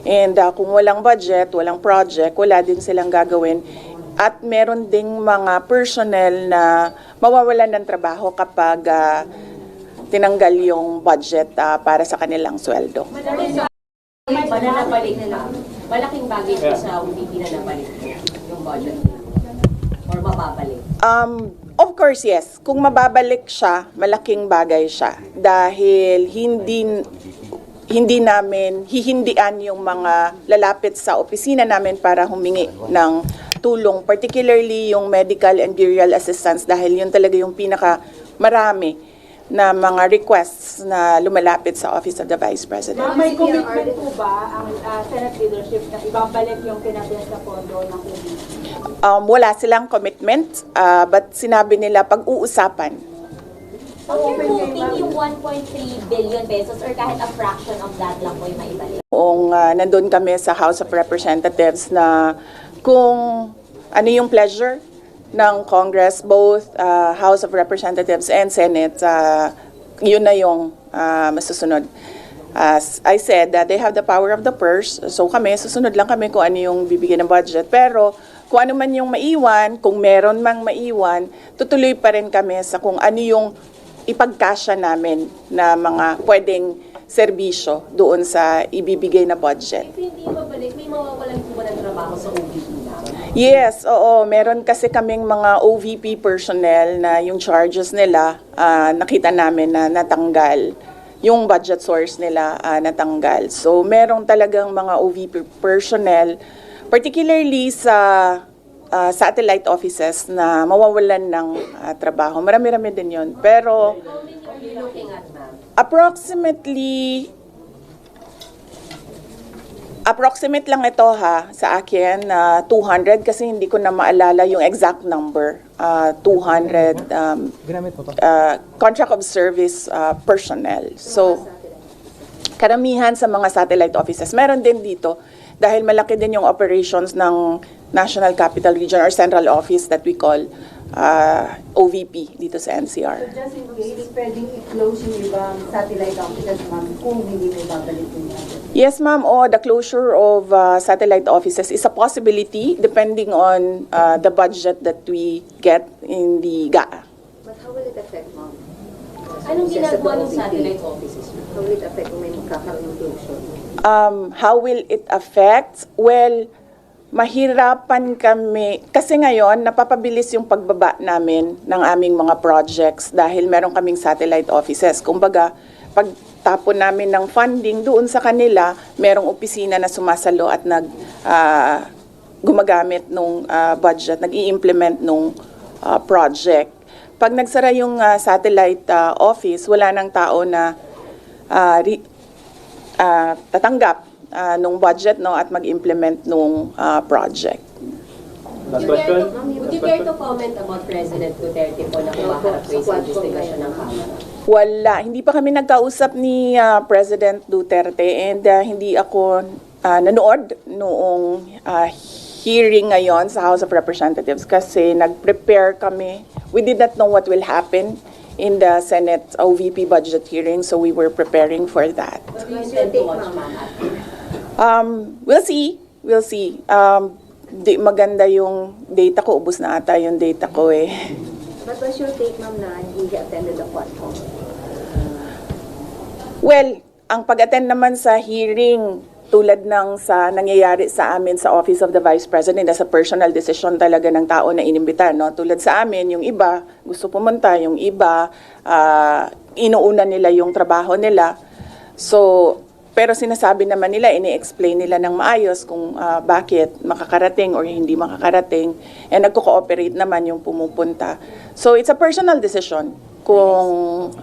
And kung walang budget, walang project, wala din silang gagawin. At meron ding mga personnel na mawawalan ng trabaho kapag tinanggal yung budget para sa kanilang sweldo. Malaking bagay po sa OVP na nabalik yung budget or mababalik? Of course, yes. Kung mababalik siya, malaking bagay siya. Dahil hindi namin hihindian yung mga lalapit sa opisina namin para humingi ng tulong, particularly yung medical and burial assistance dahil yun talaga yung pinaka marami na mga requests na lumalapit sa Office of the Vice President. May commitment po ba ang Senate leadership na ibabalik yung kinabes na pondo ng OVP? Wala silang commitment, but sinabi nila pag-uusapan. So you're hoping yung 1.3 billion pesos or kahit a fraction of that lang po yung maibalik? Kung nandun kami sa House of Representatives na kung ano yung pleasure ng Congress, both House of Representatives and Senate, yun na yung masusunod. As I said, they have the power of the purse, so kami, susunod lang kami kung ano yung bibigyan ng budget. Pero kung ano man yung maiwan, kung meron mang maiwan, tutuloy pa rin kami sa kung ano yung ipagkasya namin na mga pwedeng serbisyo doon sa ibibigay na budget. If hindi mabalik, may mawawalan po ba ng trabaho sa OVP na? Yes, oo. Meron kasi kaming mga OVP personnel na yung charges nila, nakita namin na natanggal. Yung budget source nila natanggal. So meron talagang mga OVP personnel, particularly sa satellite offices na mawawalan ng trabaho. Marami-rami din yun. Pero How many are you looking at, ma'am? Approximate lang ito sa akin, 200 kasi hindi ko na maalala yung exact number. 200 contract of service personnel. So, karamihan sa mga satellite offices. Meron din dito dahil malaki din yung operations ng National Capital Region or Central Office that we call OVP dito sa NCR. So just in case, pwedeng i-close yung ibang satellite offices, ma'am, kung hindi may babalik yung budget. Yes, ma'am. The closure of satellite offices is a possibility depending on the budget that we get in the GAA. But how will it affect, ma'am? Anong ginagawa ng satellite offices? How will it affect kung may magkakaroon ng closure? How will it affect? Well, mahirapan kami. Kasi ngayon, napapabilis yung pagbaba namin ng aming mga projects dahil meron kaming satellite offices. Kumbaga, pagtapon namin ng funding doon sa kanila, merong opisina na sumasalo at gumagamit nung budget, nag-i-implement nung project. Pag nagsara yung satellite office, wala nang tao na tatanggap nung budget at mag-implement nung project. Would you care to comment about President Duterte po na kumaharap po sa investigasyon ng Kamara? Wala. Hindi pa kami nagkausap ni President Duterte and hindi ako nanood noong hearing ngayon sa House of Representatives kasi nag-prepare kami. We did not know what will happen in the Senate OVP budget hearing, so we were preparing for that. What do you intend to watch, ma'am? We'll see. Maganda yung data ko. Ubus na ata yung data ko eh. But what's your take, ma'am, na hindi attended the Quadcom? Well, ang pag-attend naman sa hearing tulad ng sa nangyayari sa amin sa Office of the Vice President, sa personal decision talaga ng tao na inimbita, no? Tulad sa amin, yung iba gusto pumunta, yung iba inuuna nila yung trabaho nila. So, pero sinasabi naman nila, ini-explain nila ng maayos kung bakit makakarating or hindi makakarating. And nagko-cooperate naman yung pumupunta. So it's a personal decision kung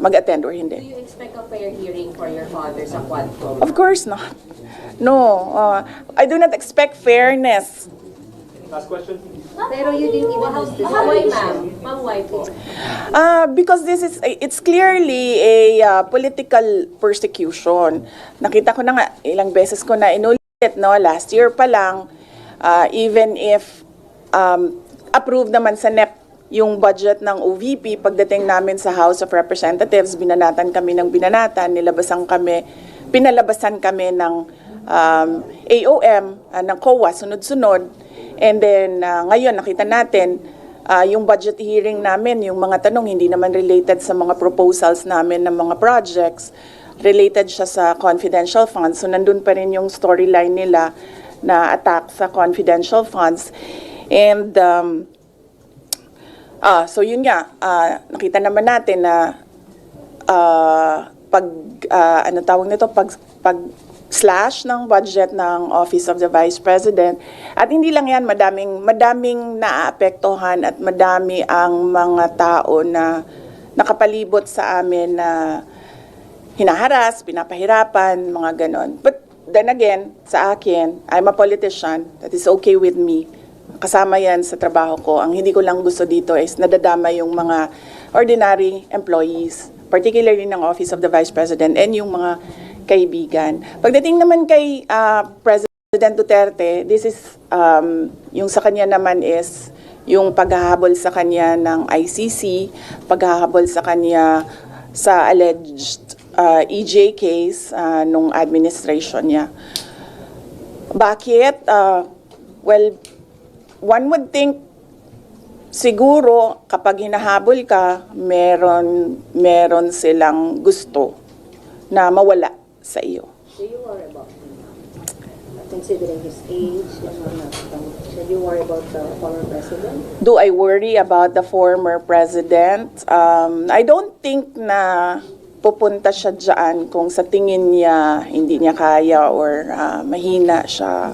mag-attend or Do hindi. you expect a fair hearing for your father sa Quadcom? Of course not. No, I do not expect fairness. Last question. Pero you didn't even Why, discuss. ma'am? Ma'am, why po? Because it's clearly a political persecution. Nakita ko na nga, ilang beses ko na inulit, no? Last year pa lang, even if approved naman sa NEP yung budget ng OVP, pagdating namin sa House of Representatives, binanatan kami ng binanatan, pinalabasan kami ng AOM, ng COA, sunod-sunod. And then ngayon nakita natin yung budget hearing namin, yung mga tanong hindi naman related sa mga proposals namin ng mga projects, related siya sa confidential funds. So nandun pa rin yung storyline nila na attack sa confidential funds. And so yun nga, nakita naman natin na pag slash ng budget ng Office of the Vice President. At hindi lang yan, madaming naaapektuhan at madami ang mga tao na nakapalibot sa amin na hinaharas, pinapahirapan, mga ganon. But then again, sa akin, I'm a politician. That is okay with me. Kasama yan sa trabaho ko. Ang hindi ko lang gusto dito is nadadama yung mga ordinary employees, particularly ng Office of the Vice President and yung mga kaibigan. Pagdating naman kay President Duterte, this is, yung sa kanya naman is yung paghahabol sa kanya ng ICC, paghahabol sa kanya sa alleged EJ case nung administration niya. Bakit? Well, one would think siguro kapag hinahabol ka, meron silang gusto na mawala sa iyo. Do you worry about considering his age? Should you worry about the former president? Do I worry about the former president? I don't think na pupunta siya dyan kung sa tingin niya hindi niya kaya or mahina siya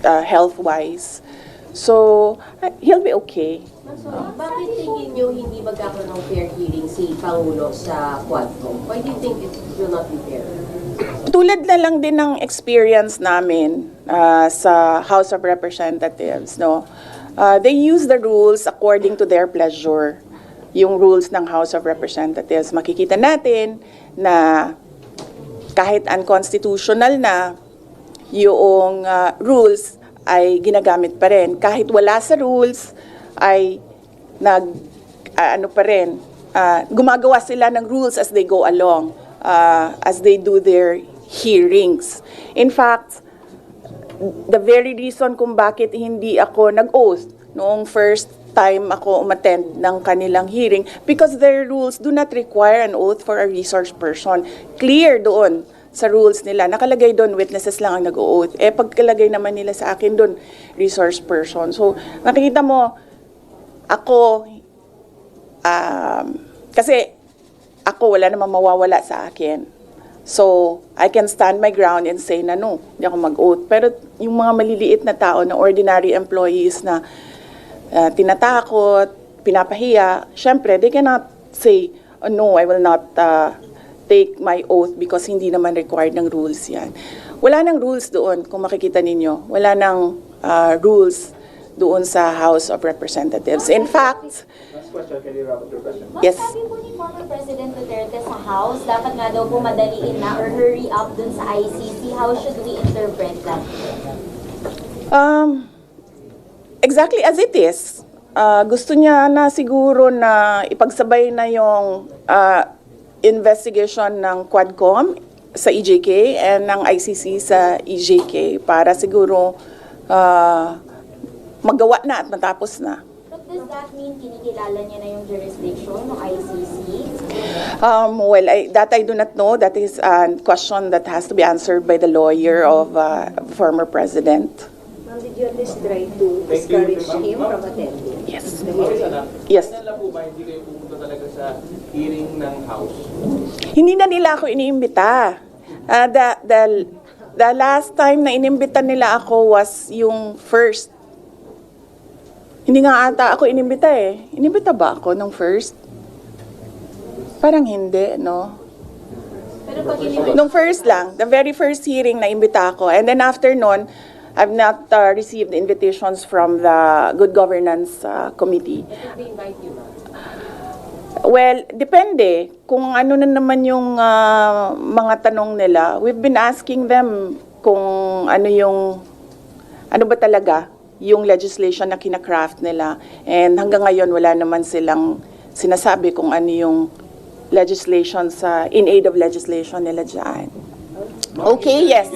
health-wise. So, he'll be okay. So, bakit tingin nyo hindi magkakaroon ng fair hearing si Pangulo sa Quadcom? Why do you think it will not be fair? Tulad na lang din ng experience namin sa House of Representatives, no? They use the rules according to their pleasure. Yung rules ng House of Representatives. Makikita natin na kahit unconstitutional na, yung rules ay ginagamit pa rin. Kahit wala sa rules, ay gumagawa sila ng rules as they go along, as they do their hearings. In fact, the very reason kung bakit hindi ako nag-oath noong first time ako umattend ng kanilang hearing, because their rules do not require an oath for a resource person. Clear doon sa rules nila. Nakalagay doon, witnesses lang ang nag-oath. Pagkalagay naman nila sa akin doon, resource person. So, nakikita mo, ako, kasi ako, wala namang mawawala sa akin. So, I can stand my ground and say na no, hindi ako mag-oath. Pero yung mga maliliit na tao, na ordinary employees na tinatakot, pinapahiya, syempre, they cannot say, oh, no, I will not take my oath because hindi naman required ng rules yan. Wala nang rules doon, kung makikita ninyo. Wala nang rules doon sa House of Representatives. In fact, Last question, can you wrap up your question? yes. Sabi po ni former President Duterte sa House, dapat nga daw po madaliin na or hurry up dun sa ICC. How should we interpret that? Exactly as it is. Gusto niya na siguro na ipagsabay na yung investigation ng Quadcom sa EJK and ng ICC sa EJK para siguro magawa na at matapos na. But does that mean kinikilala niya na yung jurisdiction ng ICC? Well, that I do not know. That is a question that has to be answered by the lawyer of former president. Ma'am, did you at least try to discourage him from attending? Yes. The hearing? Yes. Kailan po ba hindi kayo pumunta talaga sa hearing ng House? Hindi na nila ako iniimbita. The last time na inimbita nila ako was yung first. Hindi nga ata ako inimbita eh. Inimbita ba ako nung first? Parang hindi, no? Pero pag inimbita, Nung first lang, the very first hearing na imbita ako. And then after nun, I've not received invitations from the Good Governance Committee. if they invite you na. Well, depende. Kung ano na naman yung mga tanong nila. We've been asking them kung ano ba talaga yung legislation na kinakraft nila. And hanggang ngayon, wala naman silang sinasabi kung ano yung legislation in aid of legislation nila dyan. Okay, yes.